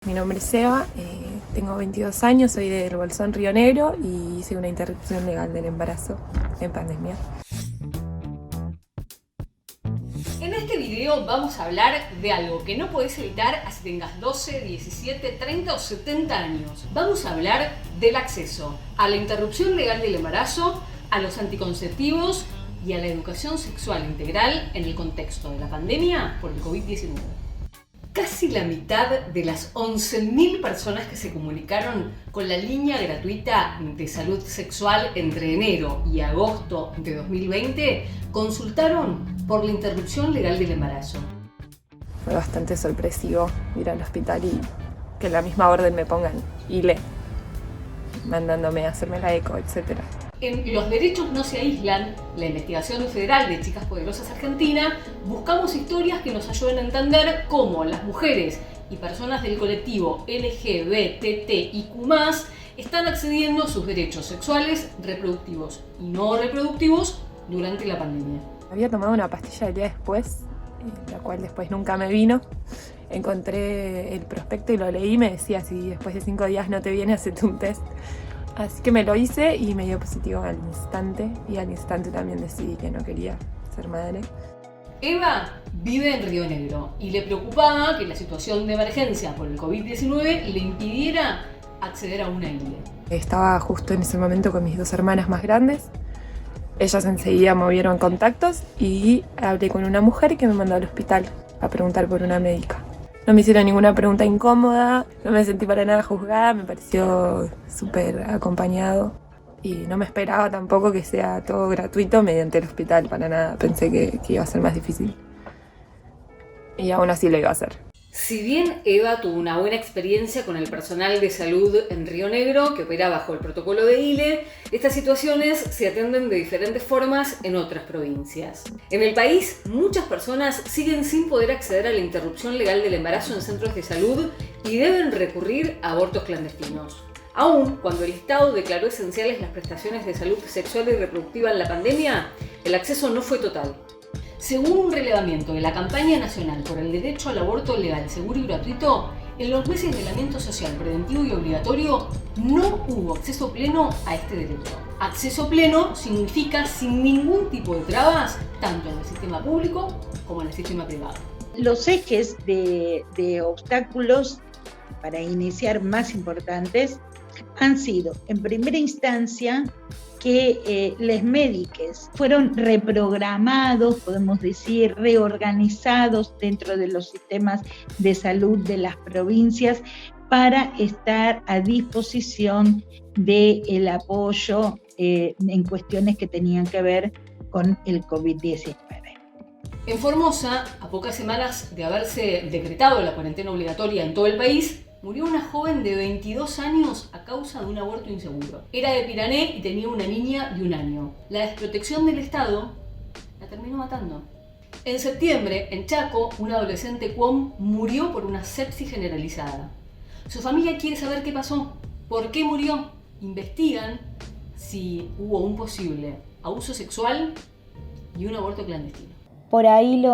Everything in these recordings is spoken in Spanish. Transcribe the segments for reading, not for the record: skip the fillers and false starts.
Mi nombre es Eva, tengo 22 años, soy del Bolsón, Río Negro y hice una interrupción legal del embarazo en pandemia. En este video vamos a hablar de algo que no podés evitar así tengas 12, 17, 30 o 70 años. Vamos a hablar del acceso a la interrupción legal del embarazo, a los anticonceptivos y a la educación sexual integral en el contexto de la pandemia por el COVID-19. Casi la mitad de las 11.000 personas que se comunicaron con la línea gratuita de salud sexual entre enero y agosto de 2020 consultaron por la interrupción legal del embarazo. Fue bastante sorpresivo ir al hospital y que en la misma orden me pongan ILE, mandándome a hacerme la eco, etc. En Los Derechos No Se Aíslan, la investigación federal de Chicas Poderosas Argentina, buscamos historias que nos ayuden a entender cómo las mujeres y personas del colectivo LGBTIQ+, están accediendo a sus derechos sexuales, reproductivos y no reproductivos durante la pandemia. Había tomado una pastilla el día después, la cual después nunca me vino. Encontré el prospecto y lo leí, me decía si después de 5 días no te viene, hacete un test. Así que me lo hice y me dio positivo al instante, y al instante también decidí que no quería ser madre. Eva vive en Río Negro y le preocupaba que la situación de emergencia por el COVID-19 le impidiera acceder a una ILE. Estaba justo en ese momento con mis 2 hermanas más grandes. Ellas enseguida movieron contactos y hablé con una mujer que me mandó al hospital a preguntar por una médica. No me hicieron ninguna pregunta incómoda, no me sentí para nada juzgada, me pareció súper acompañado y no me esperaba tampoco que sea todo gratuito mediante el hospital, para nada. Pensé que iba a ser más difícil y aún así lo iba a hacer. Si bien Eva tuvo una buena experiencia con el personal de salud en Río Negro, que opera bajo el protocolo de ILE, estas situaciones se atienden de diferentes formas en otras provincias. En el país, muchas personas siguen sin poder acceder a la interrupción legal del embarazo en centros de salud y deben recurrir a abortos clandestinos. Aún cuando el Estado declaró esenciales las prestaciones de salud sexual y reproductiva en la pandemia, el acceso no fue total. Según un relevamiento de la Campaña Nacional por el Derecho al Aborto Legal, Seguro y Gratuito, en los meses de aislamiento social preventivo y obligatorio no hubo acceso pleno a este derecho. Acceso pleno significa sin ningún tipo de trabas, tanto en el sistema público como en el sistema privado. Los ejes de obstáculos para iniciar más importantes han sido, en primera instancia, que les médiques fueron reprogramados, podemos decir, reorganizados dentro de los sistemas de salud de las provincias para estar a disposición del apoyo en cuestiones que tenían que ver con el COVID-19. En Formosa, a pocas semanas de haberse decretado la cuarentena obligatoria en todo el país, murió una joven de 22 años a causa de un aborto inseguro. Era de Pirané y tenía una niña de 1 año. La desprotección del Estado la terminó matando. En septiembre, en Chaco, una adolescente cuom murió por una sepsis generalizada. Su familia quiere saber qué pasó, por qué murió. Investigan si hubo un posible abuso sexual y un aborto clandestino. Por ahí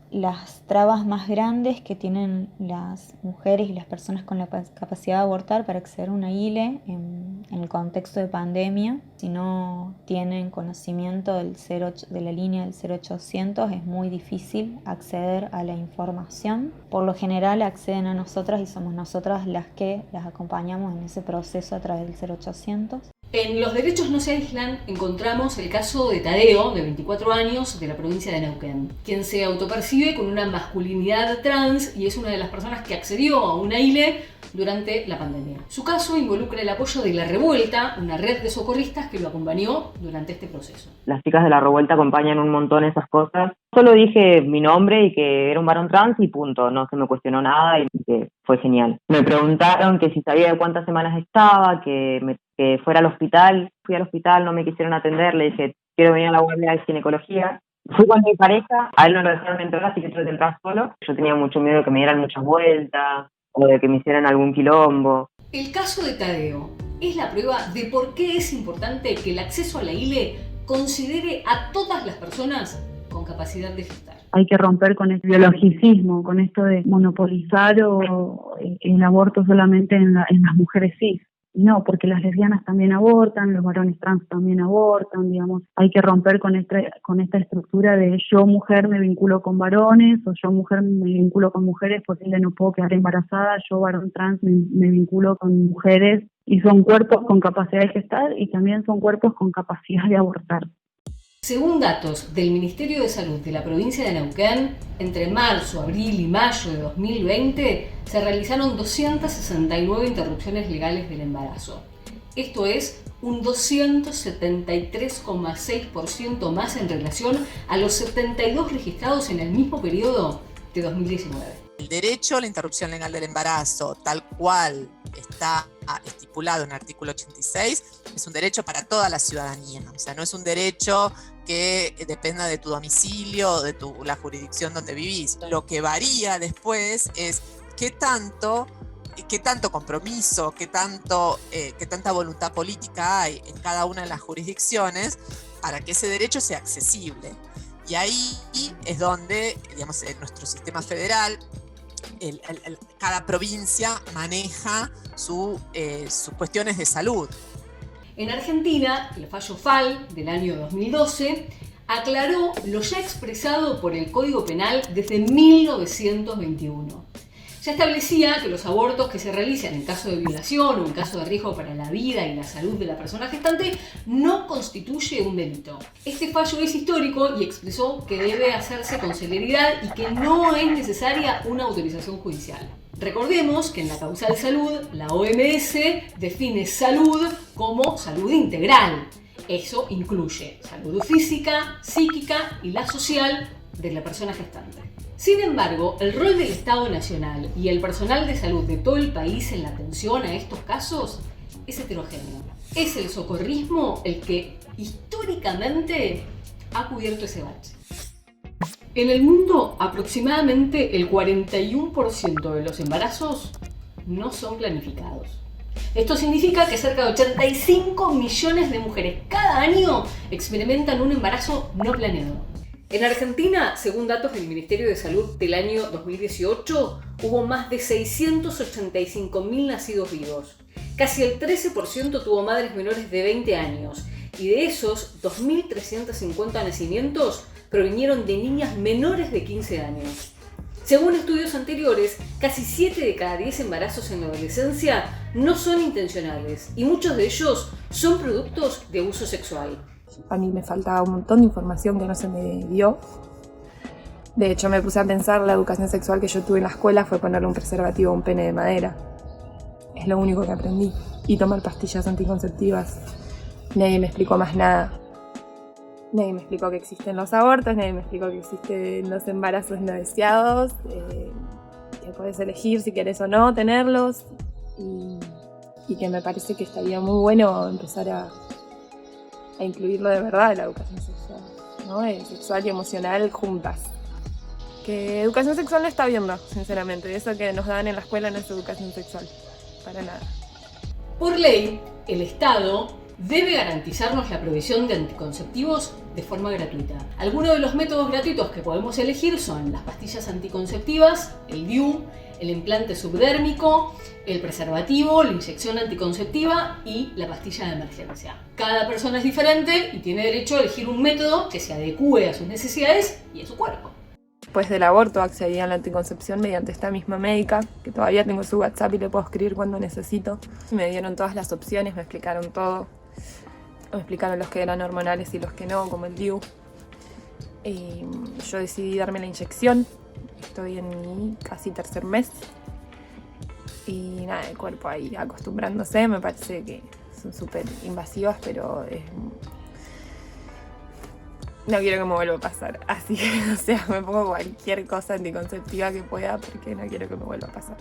las trabas más grandes que tienen las mujeres y las personas con la capacidad de abortar para acceder a una ILE en el contexto de pandemia, si no tienen conocimiento de la línea del 0800, es muy difícil acceder a la información. Por lo general acceden a nosotras y somos nosotras las que las acompañamos en ese proceso a través del 0800. En Los Derechos No Se Aíslan encontramos el caso de Tadeo, de 24 años, de la provincia de Neuquén, quien se autopercibe con una masculinidad trans y es una de las personas que accedió a una ILE durante la pandemia. Su caso involucra el apoyo de La Revuelta, una red de socorristas que lo acompañó durante este proceso. Las chicas de La Revuelta acompañan un montón esas cosas. Solo dije mi nombre y que era un varón trans y punto, no se me cuestionó nada y que fue genial. Me preguntaron que si sabía de cuántas semanas estaba, que fuera al hospital. Fui al hospital, no me quisieron atender, le dije, quiero venir a la guardia de ginecología. Fui con mi pareja, a él no lo dejaron entrar, así que tuve que entrar solo. Yo tenía mucho miedo de que me dieran muchas vueltas o de que me hicieran algún quilombo. El caso de Tadeo es la prueba de por qué es importante que el acceso a la ILE considere a todas las personas con capacidad de gestar. Hay que romper con este biologicismo, con esto de monopolizar el aborto solamente en las mujeres cis. No, porque las lesbianas también abortan, los varones trans también abortan, digamos. Hay que romper con esta estructura de yo mujer me vinculo con varones, o yo mujer me vinculo con mujeres, por ende no puedo quedar embarazada, yo varón trans me vinculo con mujeres, y son cuerpos con capacidad de gestar y también son cuerpos con capacidad de abortar. Según datos del Ministerio de Salud de la provincia de Neuquén, entre marzo, abril y mayo de 2020 se realizaron 269 interrupciones legales del embarazo. Esto es un 273,6% más en relación a los 72 registrados en el mismo periodo de 2019. El derecho a la interrupción legal del embarazo, tal cual está estipulado en el artículo 86, es un derecho para toda la ciudadanía. O sea, no es un derecho que dependa de tu domicilio o de la jurisdicción donde vivís. Lo que varía después es qué tanto compromiso, qué tanta voluntad política hay en cada una de las jurisdicciones para que ese derecho sea accesible. Y ahí es donde, digamos, en nuestro sistema federal, cada provincia maneja sus cuestiones de salud. En Argentina, el fallo FAL del año 2012 aclaró lo ya expresado por el Código Penal desde 1921. Ya establecía que los abortos que se realizan en caso de violación o en caso de riesgo para la vida y la salud de la persona gestante no constituye un delito. Este fallo es histórico y expresó que debe hacerse con celeridad y que no es necesaria una autorización judicial. Recordemos que en la causal salud, la OMS define salud como salud integral. Eso incluye salud física, psíquica y la social de la persona gestante. Sin embargo, el rol del Estado Nacional y el personal de salud de todo el país en la atención a estos casos es heterogéneo. Es el socorrismo el que históricamente ha cubierto ese bache. En el mundo, aproximadamente el 41% de los embarazos no son planificados. Esto significa que cerca de 85 millones de mujeres cada año experimentan un embarazo no planeado. En Argentina, según datos del Ministerio de Salud del año 2018, hubo más de 685.000 nacidos vivos. Casi el 13% tuvo madres menores de 20 años y de esos 2.350 nacimientos provinieron de niñas menores de 15 años. Según estudios anteriores, casi 7 de cada 10 embarazos en la adolescencia no son intencionales y muchos de ellos son productos de abuso sexual. A mí me faltaba un montón de información que no se me dio. De hecho, me puse a pensar, la educación sexual que yo tuve en la escuela fue ponerle un preservativo a un pene de madera. Es lo único que aprendí. Y tomar pastillas anticonceptivas. Nadie me explicó más nada. Nadie me explicó que existen los abortos, nadie me explicó que existen los embarazos no deseados, que puedes elegir si quieres o no tenerlos, y que me parece que estaría muy bueno empezar a incluirlo de verdad en la educación sexual, ¿no? Sexual y emocional juntas. Que educación sexual no está viendo, sinceramente, eso que nos dan en la escuela no es educación sexual, para nada. Por ley, el Estado debe garantizarnos la provisión de anticonceptivos de forma gratuita. Algunos de los métodos gratuitos que podemos elegir son las pastillas anticonceptivas, el DIU, el implante subdérmico, el preservativo, la inyección anticonceptiva y la pastilla de emergencia. Cada persona es diferente y tiene derecho a elegir un método que se adecue a sus necesidades y a su cuerpo. Después del aborto accedí a la anticoncepción mediante esta misma médica, que todavía tengo su WhatsApp y le puedo escribir cuando necesito. Me dieron todas las opciones, me explicaron todo. Me explicaron los que eran hormonales y los que no, como el DIU. Y yo decidí darme la inyección. Estoy en mi casi tercer mes. Y nada, el cuerpo ahí acostumbrándose. Me parece que son súper invasivas, pero no quiero que me vuelva a pasar. Así que, o sea, me pongo cualquier cosa anticonceptiva que pueda porque no quiero que me vuelva a pasar.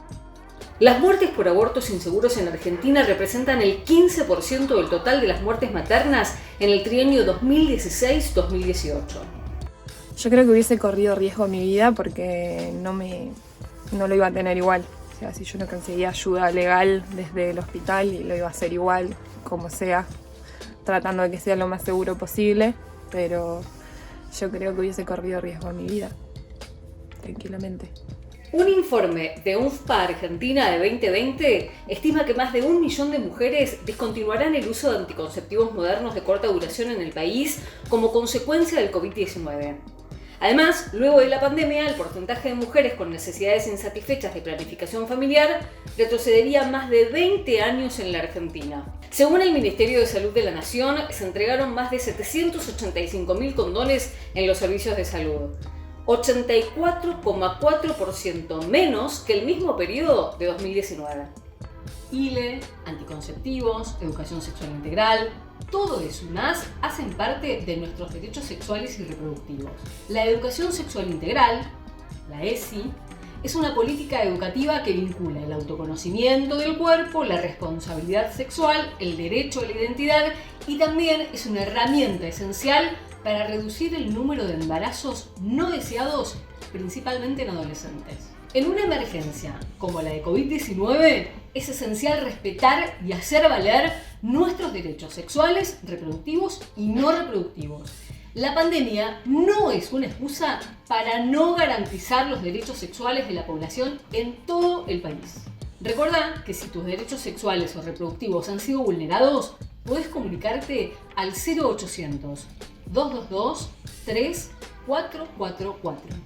Las muertes por abortos inseguros en Argentina representan el 15% del total de las muertes maternas en el trienio 2016-2018. Yo creo que hubiese corrido riesgo mi vida porque no lo iba a tener igual. O sea, si yo no conseguía ayuda legal desde el hospital, y lo iba a hacer igual, como sea, tratando de que sea lo más seguro posible, pero yo creo que hubiese corrido riesgo mi vida. tranquilamente. Un informe de UNFPA Argentina de 2020 estima que más de 1 millón de mujeres discontinuarán el uso de anticonceptivos modernos de corta duración en el país como consecuencia del COVID-19. Además, luego de la pandemia, el porcentaje de mujeres con necesidades insatisfechas de planificación familiar retrocedería más de 20 años en la Argentina. Según el Ministerio de Salud de la Nación, se entregaron más de 785.000 condones en los servicios de salud, 84,4% menos que el mismo periodo de 2019. ILE, anticonceptivos, educación sexual integral, todo eso y más hacen parte de nuestros derechos sexuales y reproductivos. La educación sexual integral, la ESI, es una política educativa que vincula el autoconocimiento del cuerpo, la responsabilidad sexual, el derecho a la identidad y también es una herramienta esencial para reducir el número de embarazos no deseados, principalmente en adolescentes. En una emergencia como la de COVID-19, es esencial respetar y hacer valer nuestros derechos sexuales, reproductivos y no reproductivos. La pandemia no es una excusa para no garantizar los derechos sexuales de la población en todo el país. Recordá que si tus derechos sexuales o reproductivos han sido vulnerados, podés comunicarte al 0800 222 3444.